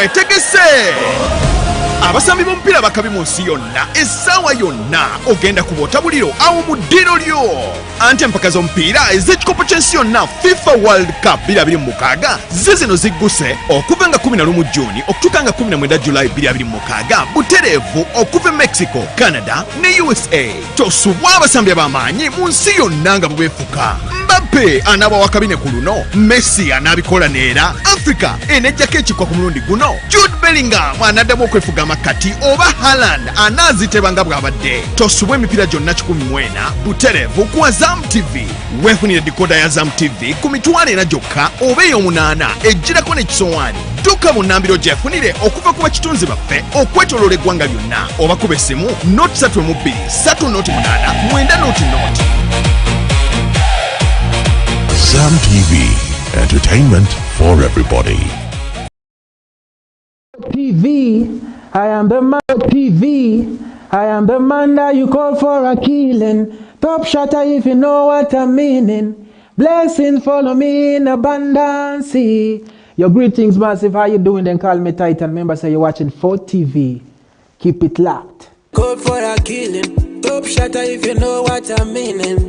mwetegese abasambi b'omupiira bakabi mu nsi yonna essaawa yonna ogenda kubota buliro awo mu ddiro lyo anti empaka z'omupiira ez'ekikopo ky'ensi yonna FIFA World Cup 2026 zizino zigguse okuva nga 11 Juni okutuuka nga 19 July 2026 butereevu okuva e Mexico, Canada ne USA. Tosubwa abasambi ab'amaanyi mu nsi yonna nga bubeefuka. Mbappe anaaba wakabine ku luno, Messi anaabikola neera, Africa enejjako ekikwa ku mulundi guno, Jude Bellingham anaddamu okwefuga amakati oba Haaland anaazitebanga bw'abadde. Tosubwa emipiira gyonna 14 butereevu ku Azam TV. Weefunire dikoda ya Azam TV ku mitwalo 4 gyokka oba ey'omunaana ejjirako n'ekisowaani. Dduka mu nnambiro gyefunire okuva ku bakitunzi baffe okwetooloola eggwanga lyonna oba kuba essimu noti 32 308 9 Azam TV, entertainment for everybody. TV, I am the man. TV, I am the man that you call for a killing. Top shotter if you know what I'm meaning. Blessings follow me in abundance. Your greetings, massive. How you doing? Then call me Titan. Remember, say you're watching 4TV. Keep it locked. Call for a killing. Top shotter if you know what I'm meaning.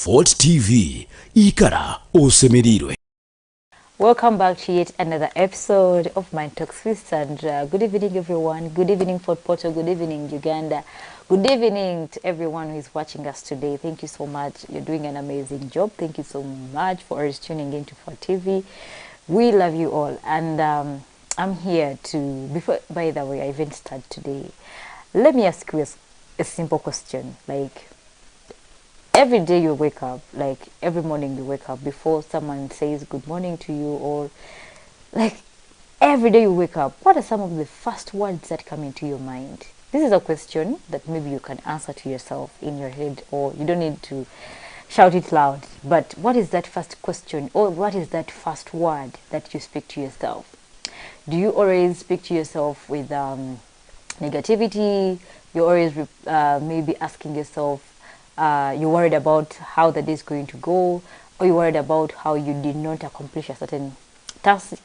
Fort TV, Ikara Osemerirwe. Welcome back to yet another episode of Mind Talks with Sandra. Good evening, everyone. Good evening, Fort Portal. Good evening, Uganda. Good evening to everyone who is watching us today. Thank you so much. You're doing an amazing job. Thank you so much for always tuning into Fort TV. We love you all. And I'm here to, by the way, I even start today. Let me ask you a simple question. Like, every day you wake up, like every morning you wake up, before someone says good morning to you, or like every day you wake up, what are some of the first words that come into your mind? This is a question that maybe you can answer to yourself in your head, or you don't need to shout it loud. But what is that first question, or what is that first word that you speak to yourself? Do you always speak to yourself with negativity? You're always maybe asking yourself, you're worried about how the day is going to go, or you're worried about how you did not accomplish a certain task,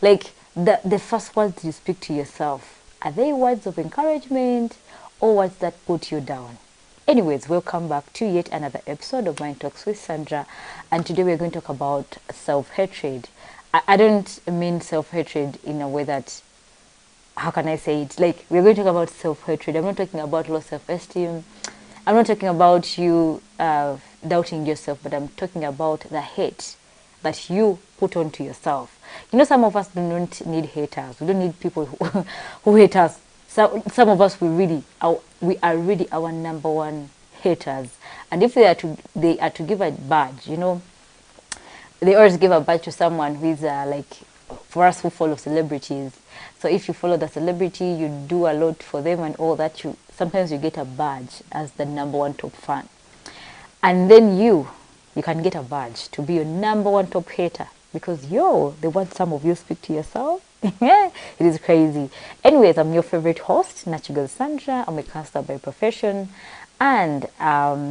like the first words you speak to yourself, are they words of encouragement or words that put you down? Anyways, welcome back to yet another episode of Mind Talks with Sandra, and today we're going to talk about self-hatred. I don't mean self-hatred in a way that, how can I say it, like we're going to talk about self-hatred. I'm not talking about low self-esteem. I'm not talking about you doubting yourself, but I'm talking about the hate that you put onto yourself. You know, some of us do not need haters. We don't need people who hate us. So, some of us, we are really our number one haters. And if they are to give a badge, you know, they always give a badge to someone who is like, for us who follow celebrities. So if you follow the celebrity, you do a lot for them and all that, sometimes you get a badge as the number one top fan. And then you can get a badge to be your number one top hater, because the one some of you speak to yourself. It is crazy. Anyways, I'm your favorite host, Natural Sandra. I'm a counselor by profession and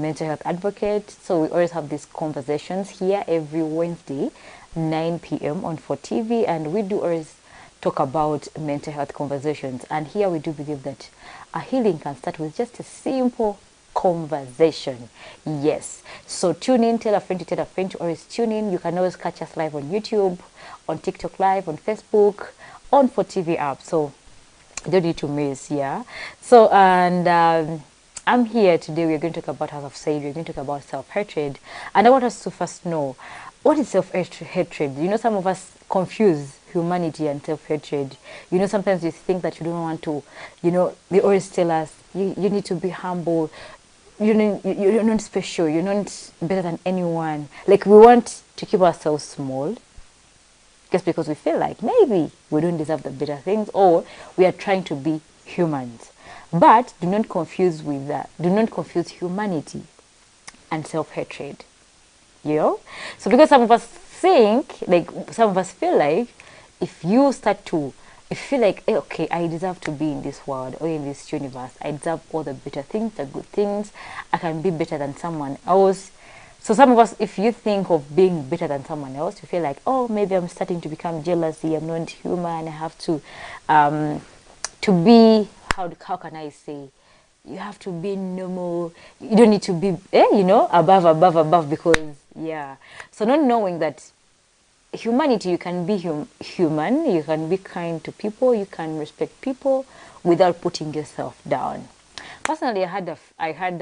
mental health advocate. So we always have these conversations here every Wednesday, 9 p.m. on 4TV, and we do always talk about mental health conversations. And here we do believe that a healing can start with just a simple conversation. Yes. So tune in, tell a friend to always tune in. You can always catch us live on YouTube, on TikTok Live, on Facebook, on 4TV app. So you don't need to miss, yeah. So, and I'm here today. We're going to talk about, as I've said, we're going to talk about self-hatred. And I want us to first know, what is self-hatred? You know, some of us confuse humanity and self-hatred. You know, sometimes you think that you don't want to, you know, they always tell us, you need to be humble. you're not special. You're not better than anyone. Like, we want to keep ourselves small just because we feel like maybe we don't deserve the better things, or we are trying to be humans. But do not confuse with that. Do not confuse humanity and self-hatred. You know? So because some of us think, like, some of us feel like, if you start to, if you feel like, hey, okay, I deserve to be in this world or in this universe, I deserve all the better things, the good things, I can be better than someone else. So some of us, if you think of being better than someone else, you feel like, oh, maybe I'm starting to become jealousy, I'm not human, I have to be, how can I say, you have to be normal, you don't need to be, above, because, yeah. So not knowing that humanity, you can be human, you can be kind to people, you can respect people without putting yourself down. Personally, I had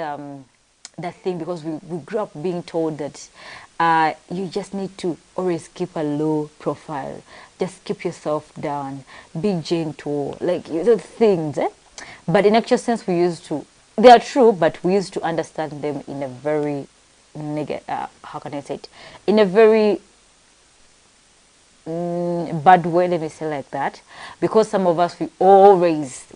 that thing, because we grew up being told that you just need to always keep a low profile, just keep yourself down, be gentle, like those things. But in actual sense, they are true, but we used to understand them in a very how can I say it? In a very bad way, let me say like that, because some of us, we always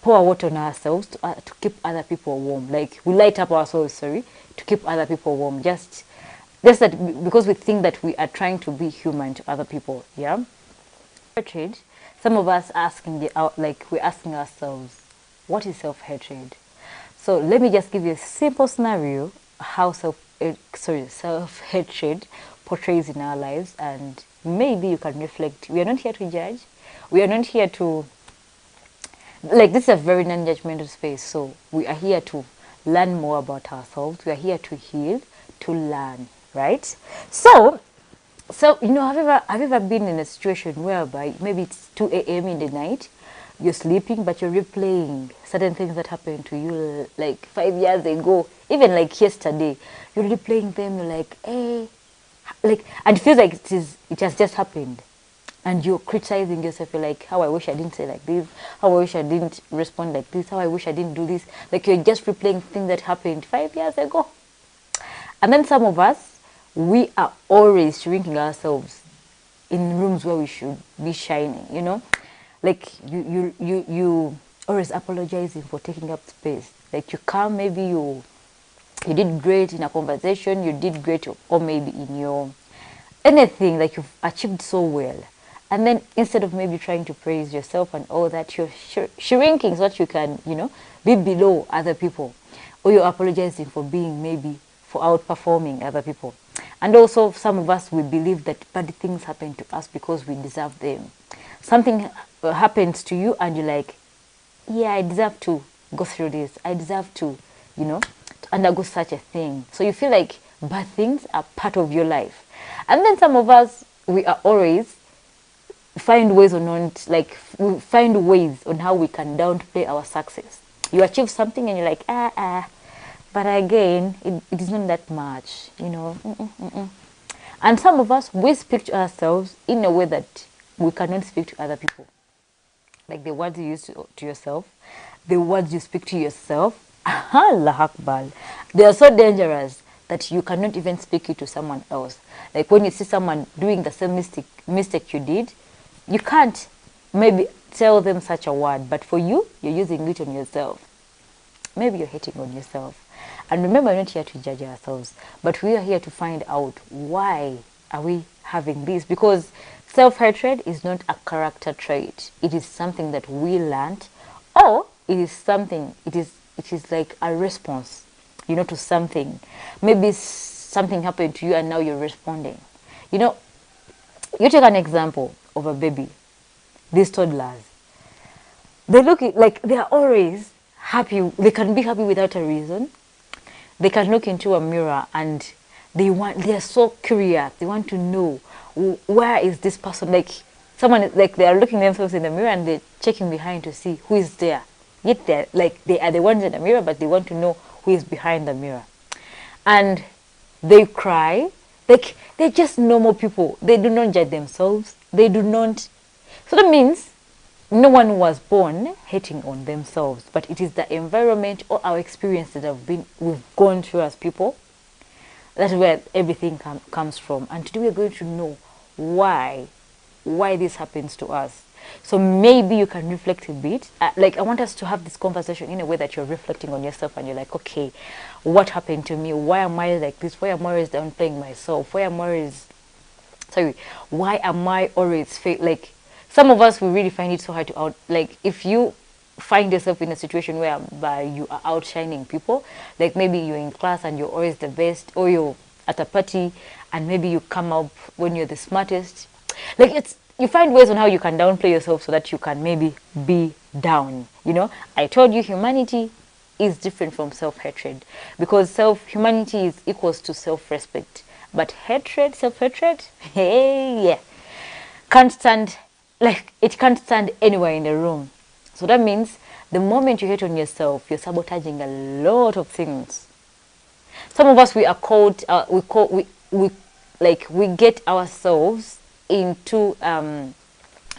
pour water on ourselves to keep other people warm. Like, we light up ourselves, to keep other people warm. Just that, because we think that we are trying to be human to other people. Yeah. Hatred. Some of us we're asking ourselves, what is self-hatred? So let me just give you a simple scenario how self-hatred portrays in our lives, and maybe you can reflect. We are not here to judge. We are not here to, like, this is a very non-judgmental space, so we are here to learn more about ourselves. We are here to heal, to learn, right? So have you ever been in a situation whereby maybe it's 2 a.m. in the night, you're sleeping, but you're replaying certain things that happened to you like 5 years ago, even like yesterday. You're replaying them. You're like, hey, and it feels like it has just happened, and you're criticizing yourself. You're like, how I wish I didn't say like this. How I wish I didn't respond like this. How I wish I didn't do this. Like, you're just replaying things that happened 5 years ago. And then some of us, we are always shrinking ourselves in rooms where we should be shining, like you always apologizing for taking up space. Like, you come, maybe you did great in a conversation, you did great, or maybe in your anything, like you've achieved so well, and then instead of maybe trying to praise yourself and all that, you're shrinking so that you can be below other people, or you're apologizing for outperforming other people. And also, some of us, we believe that bad things happen to us because we deserve them. Something happens to you and you're like, yeah, I deserve to go through this. I deserve to, to undergo such a thing. So you feel like bad things are part of your life. And then some of us, we are always find ways on how we can downplay our success. You achieve something and you're like, but again, it is not that much, And some of us, we speak to ourselves in a way that we cannot speak to other people. Like the words you use to yourself, the words you speak to yourself, Allah Akbar, they are so dangerous that you cannot even speak it to someone else. Like, when you see someone doing the same mistake you did, you can't maybe tell them such a word, but for you, you're using it on yourself. Maybe you're hating on yourself. And remember, we're not here to judge ourselves, but we are here to find out why are we having this. Because self-hatred is not a character trait. It is something that we learned, or it is like a response, to something. Maybe something happened to you and now you're responding. You take an example of a baby. These toddlers, they look like they are always happy. They can be happy without a reason. They can look into a mirror and they are so curious. They want to know, where is this person? Like, someone, like, they are looking themselves in the mirror and they're checking behind to see who is there. Yet they are the ones in the mirror, but they want to know who is behind the mirror. And they cry. Like, they're just normal people. They do not judge themselves. They do not. So that means no one was born hating on themselves, but it is the environment or our experiences that we've gone through as people. That's where everything comes from. And today we're going to know why this happens to us. So maybe you can reflect a bit. Like, I want us to have this conversation in a way that you're reflecting on yourself and you're like, okay, what happened to me? Why am I like this? Why am I always downplaying myself? Why am I always like, some of us will really find it so hard to like, if you find yourself in a situation whereby you are outshining people, like maybe you're in class and you're always the best, or you're at a party and maybe you come up when you're the smartest, like, you find ways on how you can downplay yourself so that you can maybe be down. You know, I told you humanity is different from self-hatred, because humanity is equals to self-respect, but self-hatred, hey, yeah, can't stand, like, it can't stand anywhere in the room. So that means the moment you hate on yourself, you're sabotaging a lot of things. Some of us, we are called, we get ourselves into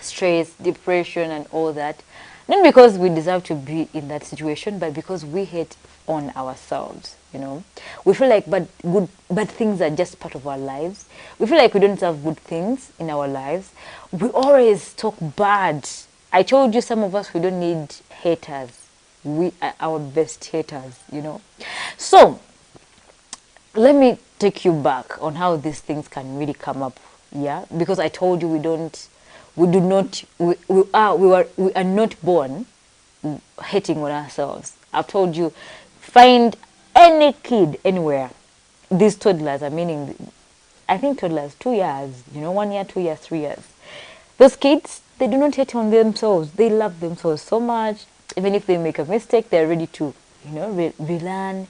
stress, depression, and all that, not because we deserve to be in that situation, but because we hate on ourselves. You know, we feel like bad things are just part of our lives. We feel like we don't have good things in our lives. We always talk bad. I told you, some of us, we don't need haters. We are our best haters, you know. So let me take you back on how these things can really come up. Yeah, because I told you we are not born hating on ourselves. I've told you, find any kid anywhere. These toddlers, I think toddlers, 2 years, 1 year, 2 years, 3 years. Those kids, they do not hate on themselves. They love themselves so much. Even if they make a mistake, they're ready to, relearn.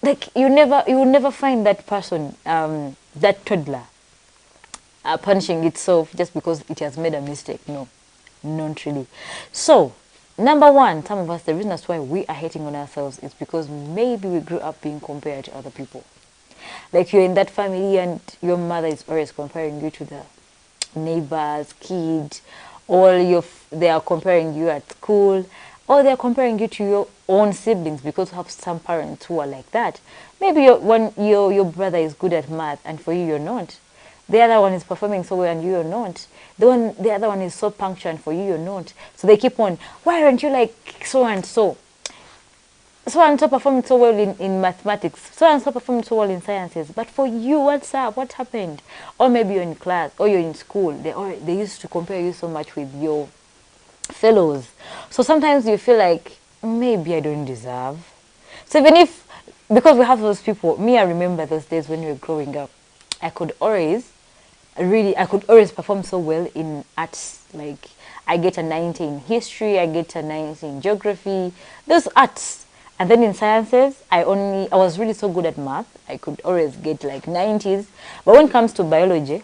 Like, you will never find that person, that toddler, punishing itself just because it has made a mistake. No, not really. So, number one, some of us, the reason that's why we are hating on ourselves is because maybe we grew up being compared to other people. Like, you're in that family and your mother is always comparing you to the neighbors, kids, or they are comparing you at school, or they are comparing you to your own siblings, because you have some parents who are like that. Maybe your brother is good at math and for you you're not. The other one is performing so well and you're not. The other one is so punctual and for you you're not. So they keep on, why aren't you like so and so? So and so performing so well in mathematics. So and so performing so well in sciences. But for you, what's up? What happened? Or maybe you're in class or you're in school. They used to compare you so much with your fellows. So sometimes you feel like, maybe I don't deserve. So because we have those people, I remember those days when we were growing up, I could always perform so well in arts. Like, I get a 90 in history, I get a 90 in geography, those arts. And then in sciences, I was really so good at math. I could always get like 90s. But when it comes to biology,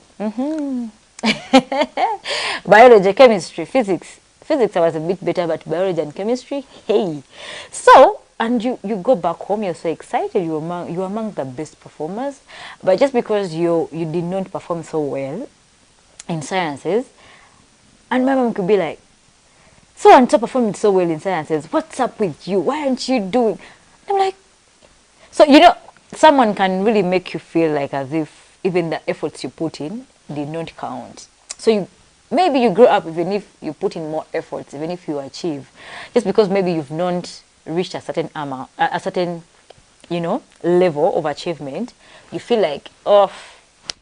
biology, chemistry, physics, I was a bit better, but biology and chemistry, hey. So, and you go back home, you're so excited, you're among the best performers, but just because you did not perform so well in sciences, and my mom could be like, so and so performing so well in sciences, what's up with you? Why aren't you doing? I'm like, so someone can really make you feel like as if even the efforts you put in did not count. So maybe you grow up, even if you put in more efforts, even if you achieve, just because maybe you've not reached a certain amount, a certain, level of achievement, you feel like, oh,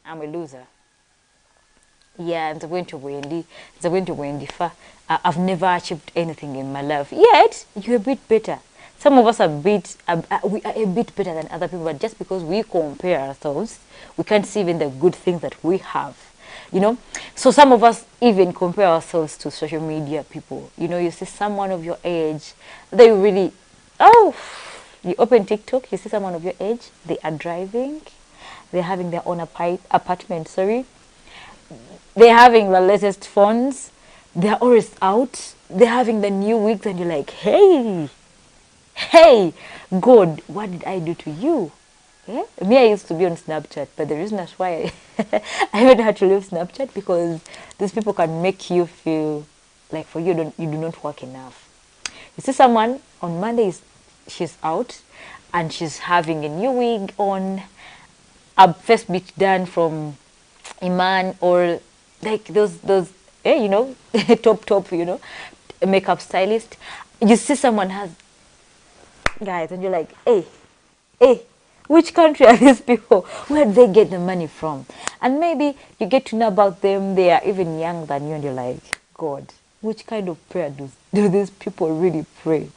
I'm a loser. Yeah, I'm going to Wendy. I've never achieved anything in my life. Yet, you're a bit better. Some of us we are a bit better than other people, but just because we compare ourselves, we can't see even the good things that we have. So some of us even compare ourselves to social media people. You see someone of your age, they really, you open TikTok, you see someone of your age, they are driving, they're having their own apartment, they're having the latest phones, they're always out, they're having the new wigs, and you're like, hey, God, what did I do to you? Yeah? Me, I used to be on Snapchat, but the reason that's why I haven't had to leave Snapchat, because these people can make you feel like for you, you do not work enough. You see someone on Mondays, she's out and she's having a new wig on, a face beat done from Iman, or like those you know, top, you know, makeup stylist. You see someone has, guys, and you're like, hey, which country are these people? Where do they get the money from? And maybe you get to know about them, they are even younger than you, and you're like, God, which kind of prayer do these people really pray?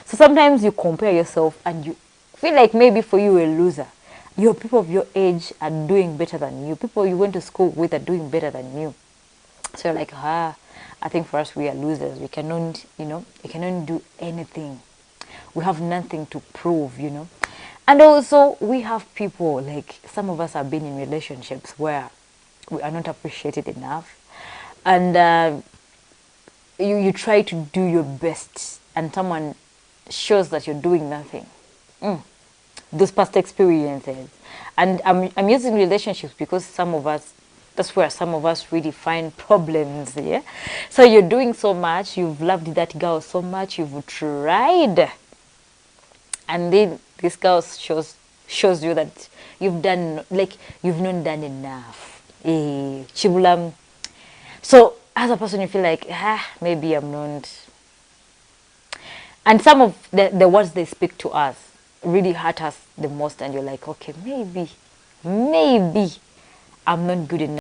So sometimes you compare yourself and you feel like maybe for you a loser. Your people of your age are doing better than you. People you went to school with are doing better than you. So you're like, I think for us we are losers. We cannot, you know, we cannot do anything. We have nothing to prove, you know. And also we have people, like some of us have been in relationships where we are not appreciated enough. And you try to do your best and someone shows that you're doing nothing. Those past experiences. And I'm using relationships because some of us, that's where some of us really find problems, yeah? So you're doing so much, you've loved that girl so much, you've tried. And then this girl shows you that you've done, like, you've not done enough. Chibulam. So as a person, you feel like, maybe I'm not. And some of the words they speak to us really hurt us the most, and you're like, okay, maybe I'm not good enough.